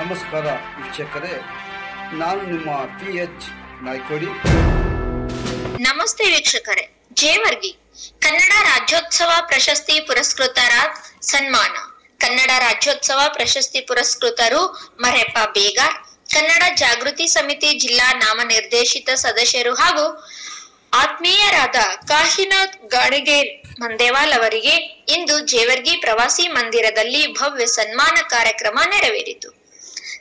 ನಮಸ್ಕಾರ ವೀಕ್ಷಕರೇ, ನಾನು ನಿಮ್ಮ PH ನಾಯ್ಕೋಡಿ. ನಮಸ್ತೆ ವೀಕ್ಷಕರೇ. ಜೇವರ್ಗಿ ಕನ್ನಡ ರಾಜ್ಯೋತ್ಸವ ಪ್ರಶಸ್ತಿ ಪುರಸ್ಕೃತರ ಸನ್ಮಾನ. ಕನ್ನಡ ರಾಜ್ಯೋತ್ಸವ ಪ್ರಶಸ್ತಿ ಪುರಸ್ಕೃತರು ಮರೆಪ್ಪ ಬೇಗಾರ್, ಕನ್ನಡ ಜಾಗೃತಿ ಸಮಿತಿ ಜಿಲ್ಲಾ ನಾಮನಿರ್ದೇಶಿತ ಸದಸ್ಯರು ಹಾಗೂ ಆತ್ಮೀಯರಾದ ಕಾಶಿನಾಥ್ ಗಾಣಿಗೇರ್ ಮಂದೇವಾಲ್ ಅವರಿಗೆ ಇಂದು ಜೇವರ್ಗಿ ಪ್ರವಾಸಿ ಮಂದಿರದಲ್ಲಿ ಭವ್ಯ ಸನ್ಮಾನ ಕಾರ್ಯಕ್ರಮ ನೆರವೇರಿತು.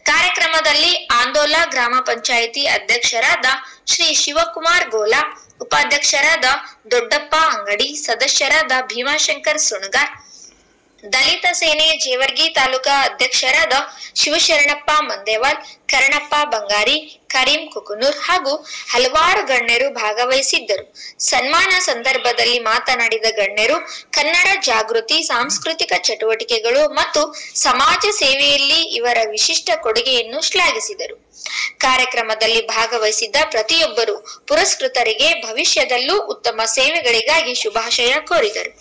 ಕಾರ್ಯಕ್ರಮದಲ್ಲಿ ಆಂದೋಲ ಗ್ರಾಮ ಪಂಚಾಯಿತಿ ಅಧ್ಯಕ್ಷರಾದ ಶ್ರೀ ಶಿವಕುಮಾರ್ ಗೋಲಾ, ಉಪಾಧ್ಯಕ್ಷರಾದ ದೊಡ್ಡಪ್ಪ ಅಂಗಡಿ, ಸದಸ್ಯರಾದ ಭೀಮಾಶಂಕರ್ ಸುಣಗಾರ್, ದಲಿತ ಸೇನೆ ಜೇವರ್ಗಿ ತಾಲೂಕಾ ಅಧ್ಯಕ್ಷರಾದ ಶಿವಶರಣಪ್ಪ ಮಂದೇವಾಲ್, ಕರಣಪ್ಪ ಬಂಗಾರಿ, ಕರೀಂ ಕುಕುನೂರ್ ಹಾಗೂ ಹಲವಾರು ಗಣ್ಯರು ಭಾಗವಹಿಸಿದ್ದರು. ಸನ್ಮಾನ ಸಂದರ್ಭದಲ್ಲಿ ಮಾತನಾಡಿದ ಗಣ್ಯರು ಕನ್ನಡ ಜಾಗೃತಿ, ಸಾಂಸ್ಕೃತಿಕ ಚಟುವಟಿಕೆಗಳು ಮತ್ತು ಸಮಾಜ ಸೇವೆಯಲ್ಲಿ ಇವರ ವಿಶಿಷ್ಟ ಕೊಡುಗೆಯನ್ನು ಶ್ಲಾಘಿಸಿದರು. ಕಾರ್ಯಕ್ರಮದಲ್ಲಿ ಭಾಗವಹಿಸಿದ್ದ ಪ್ರತಿಯೊಬ್ಬರು ಪುರಸ್ಕೃತರಿಗೆ ಭವಿಷ್ಯದಲ್ಲೂ ಉತ್ತಮ ಸೇವೆಗಳಿಗಾಗಿ ಶುಭಾಶಯ ಕೋರಿದರು.